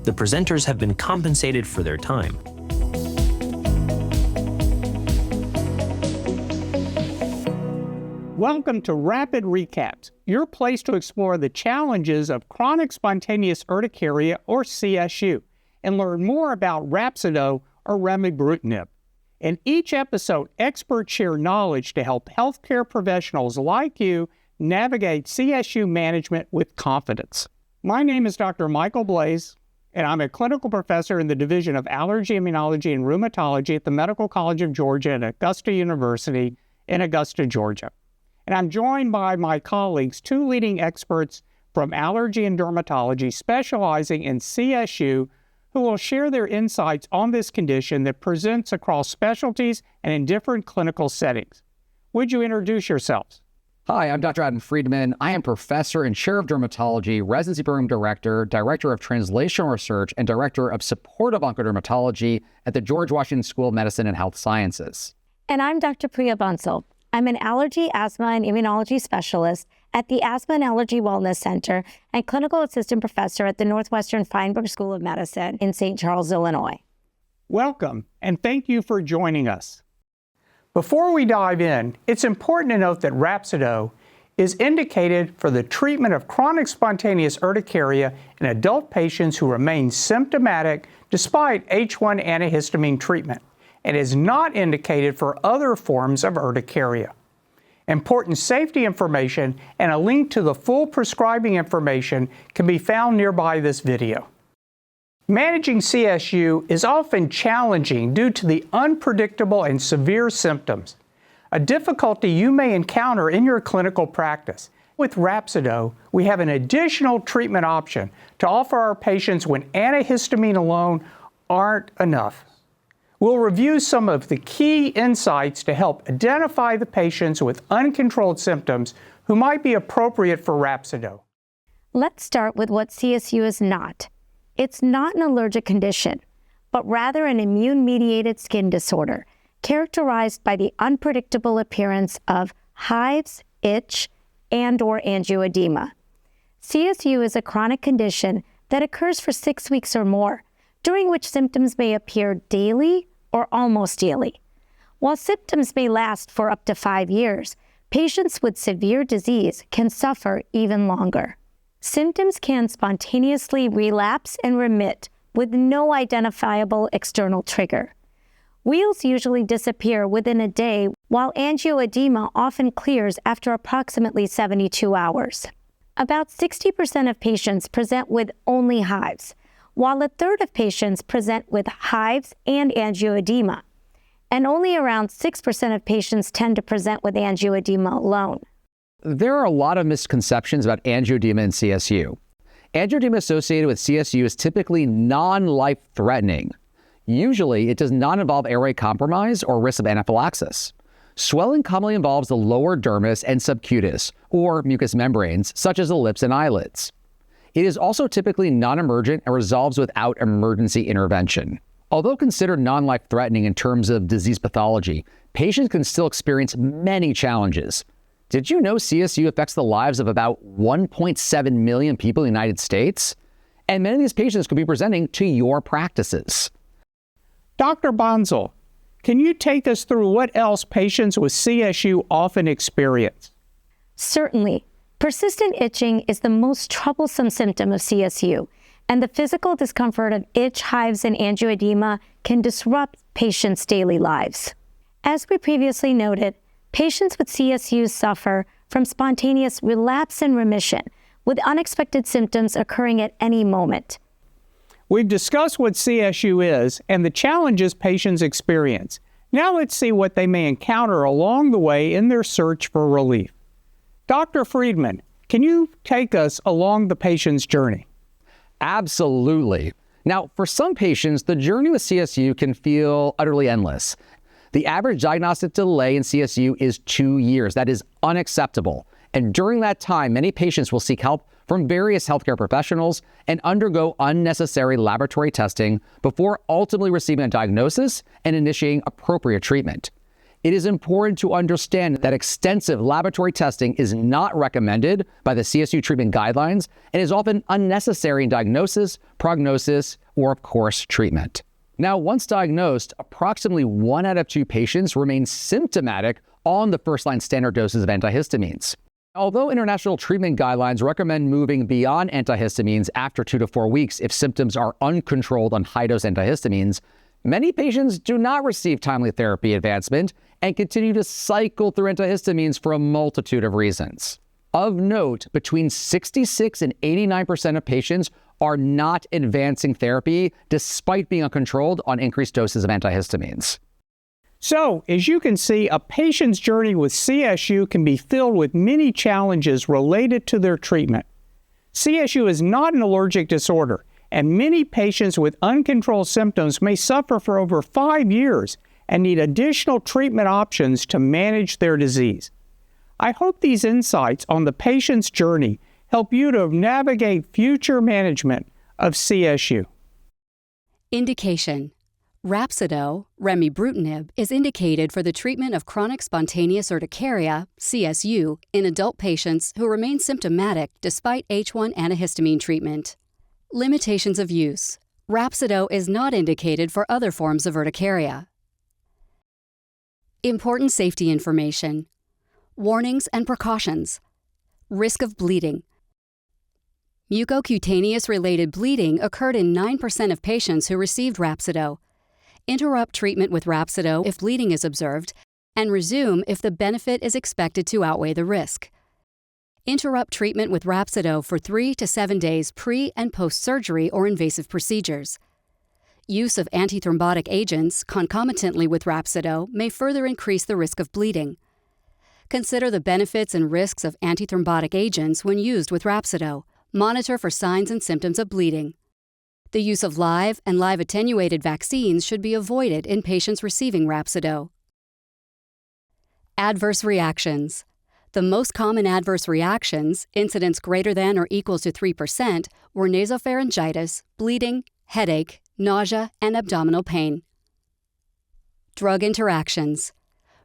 The presenters have been compensated for their time. Welcome to Rapid Recaps, your place to explore the challenges of chronic spontaneous urticaria, or CSU, and learn more about RHAPSIDO, or remibrutinib. In each episode, experts share knowledge to help healthcare professionals like you navigate CSU management with confidence. My name is Dr. Michael Blaiss, and I'm a clinical professor in the Division of Allergy, Immunology, and Rheumatology at the Medical College of Georgia at Augusta University in Augusta, Georgia. And I'm joined by my colleagues, two leading experts from allergy and dermatology specializing in CSU, who will share their insights on this condition that presents across specialties and in different clinical settings. Would you introduce yourselves? Hi, I'm Dr. Adam Friedman. I am professor and chair of dermatology, residency program director, director of translational research, and director of supportive oncodermatology at the George Washington School of Medicine and Health Sciences. And I'm Dr. Priya Bansal. I'm an allergy, asthma, and immunology specialist at the Asthma and Allergy Wellness Center and clinical assistant professor at the Northwestern Feinberg School of Medicine in St. Charles, Illinois. Welcome, and thank you for joining us. Before we dive in, it's important to note that RHAPSIDO is indicated for the treatment of chronic spontaneous urticaria in adult patients who remain symptomatic despite H1 antihistamine treatment, and is not indicated for other forms of urticaria. Important safety information and a link to the full prescribing information can be found nearby this video. Managing CSU is often challenging due to the unpredictable and severe symptoms, a difficulty you may encounter in your clinical practice. With RHAPSIDO, we have an additional treatment option to offer our patients when antihistamine alone aren't enough. We'll review some of the key insights to help identify the patients with uncontrolled symptoms who might be appropriate for RHAPSIDO. Let's start with what CSU is not. It's not an allergic condition, but rather an immune-mediated skin disorder characterized by the unpredictable appearance of hives, itch, and/or angioedema. CSU is a chronic condition that occurs for 6 weeks or more, during which symptoms may appear daily or almost daily. While symptoms may last for up to 5 years, patients with severe disease can suffer even longer. Symptoms can spontaneously relapse and remit with no identifiable external trigger. Wheals usually disappear within a day, while angioedema often clears after approximately 72 hours. About 60% of patients present with only hives, while a third of patients present with hives and angioedema, and only around 6% of patients tend to present with angioedema alone. There are a lot of misconceptions about angioedema and CSU. Angioedema associated with CSU is typically non-life-threatening. Usually, it does not involve airway compromise or risk of anaphylaxis. Swelling commonly involves the lower dermis and subcutis, or mucous membranes, such as the lips and eyelids. It is also typically non-emergent and resolves without emergency intervention. Although considered non-life-threatening in terms of disease pathology, patients can still experience many challenges. Did you know CSU affects the lives of about 1.7 million people in the United States? And many of these patients could be presenting to your practices. Dr. Bansal, can you take us through what else patients with CSU often experience? Certainly. Persistent itching is the most troublesome symptom of CSU, and the physical discomfort of itch, hives, and angioedema can disrupt patients' daily lives. As we previously noted, patients with CSU suffer from spontaneous relapse and remission, with unexpected symptoms occurring at any moment. We've discussed what CSU is and the challenges patients experience. Now let's see what they may encounter along the way in their search for relief. Dr. Friedman, can you take us along the patient's journey? Absolutely. Now, for some patients, the journey with CSU can feel utterly endless. The average diagnostic delay in CSU is 2 years. That is unacceptable. And during that time, many patients will seek help from various healthcare professionals and undergo unnecessary laboratory testing before ultimately receiving a diagnosis and initiating appropriate treatment. It is important to understand that extensive laboratory testing is not recommended by the CSU treatment guidelines and is often unnecessary in diagnosis, prognosis, or of course, treatment. Now, once diagnosed, approximately 1 out of 2 patients remain symptomatic on the first-line standard doses of antihistamines. Although international treatment guidelines recommend moving beyond antihistamines after 2 to 4 weeks if symptoms are uncontrolled on high-dose antihistamines, many patients do not receive timely therapy advancement and continue to cycle through antihistamines for a multitude of reasons. Of note, between 66 and 89% of patients are not advancing therapy despite being uncontrolled on increased doses of antihistamines. So, as you can see, a patient's journey with CSU can be filled with many challenges related to their treatment. CSU is not an allergic disorder, and many patients with uncontrolled symptoms may suffer for over 5 years and need additional treatment options to manage their disease. I hope these insights on the patient's journey help you to navigate future management of CSU. Indication: RHAPSIDO, remibrutinib, is indicated for the treatment of chronic spontaneous urticaria, CSU, in adult patients who remain symptomatic despite H1 antihistamine treatment. Limitations of use: RHAPSIDO is not indicated for other forms of urticaria. Important safety information: warnings and precautions. Risk of bleeding: mucocutaneous-related bleeding occurred in 9% of patients who received RHAPSIDO. Interrupt treatment with RHAPSIDO if bleeding is observed, and resume if the benefit is expected to outweigh the risk. Interrupt treatment with RHAPSIDO for 3 to 7 days pre- and post-surgery or invasive procedures. Use of antithrombotic agents concomitantly with RHAPSIDO may further increase the risk of bleeding. Consider the benefits and risks of antithrombotic agents when used with RHAPSIDO. Monitor for signs and symptoms of bleeding. The use of live and live-attenuated vaccines should be avoided in patients receiving RHAPSIDO. Adverse reactions. The most common adverse reactions, incidence greater than or equal to 3%, were nasopharyngitis, bleeding, headache, nausea, and abdominal pain. Drug interactions.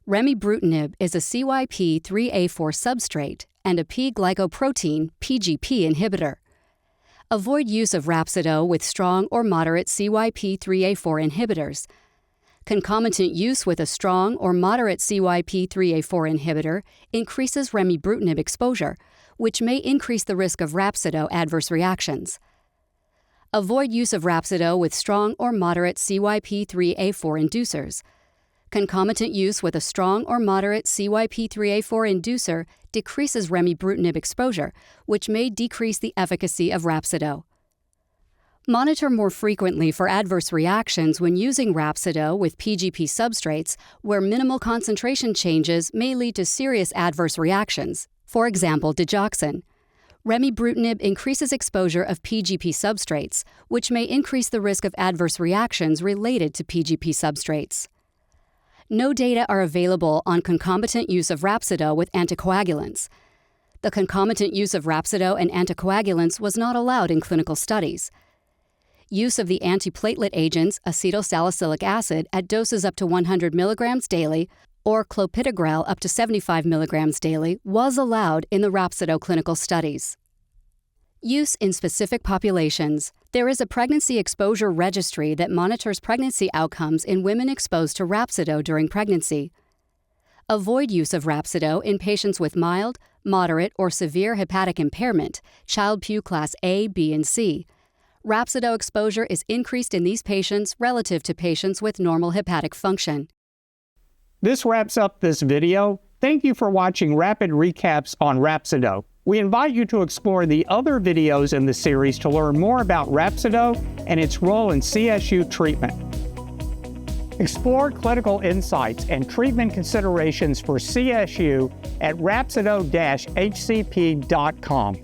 Remibrutinib is a CYP3A4 substrate and a P-glycoprotein (PGP) inhibitor. Avoid use of RHAPSIDO with strong or moderate CYP3A4 inhibitors. Concomitant use with a strong or moderate CYP3A4 inhibitor increases remibrutinib exposure, which may increase the risk of RHAPSIDO adverse reactions. Avoid use of RHAPSIDO with strong or moderate CYP3A4 inducers. Concomitant use with a strong or moderate CYP3A4 inducer decreases remibrutinib exposure, which may decrease the efficacy of RHAPSIDO. Monitor more frequently for adverse reactions when using RHAPSIDO with PGP substrates where minimal concentration changes may lead to serious adverse reactions, for example, digoxin. Remibrutinib increases exposure of PGP substrates, which may increase the risk of adverse reactions related to PGP substrates. No data are available on concomitant use of RHAPSIDO with anticoagulants. The concomitant use of RHAPSIDO and anticoagulants was not allowed in clinical studies. Use of the antiplatelet agents acetylsalicylic acid at doses up to 100 mg daily or clopidogrel up to 75 mg daily was allowed in the RHAPSIDO clinical studies. Use in specific populations. There is a pregnancy exposure registry that monitors pregnancy outcomes in women exposed to RHAPSIDO during pregnancy. Avoid use of RHAPSIDO in patients with mild, moderate, or severe hepatic impairment, Child-Pugh Class A, B, and C. RHAPSIDO exposure is increased in these patients relative to patients with normal hepatic function. This wraps up this video. Thank you for watching Rapid Recaps on RHAPSIDO. We invite you to explore the other videos in the series to learn more about RHAPSIDO and its role in CSU treatment. Explore clinical insights and treatment considerations for CSU at rhapsido-hcp.com.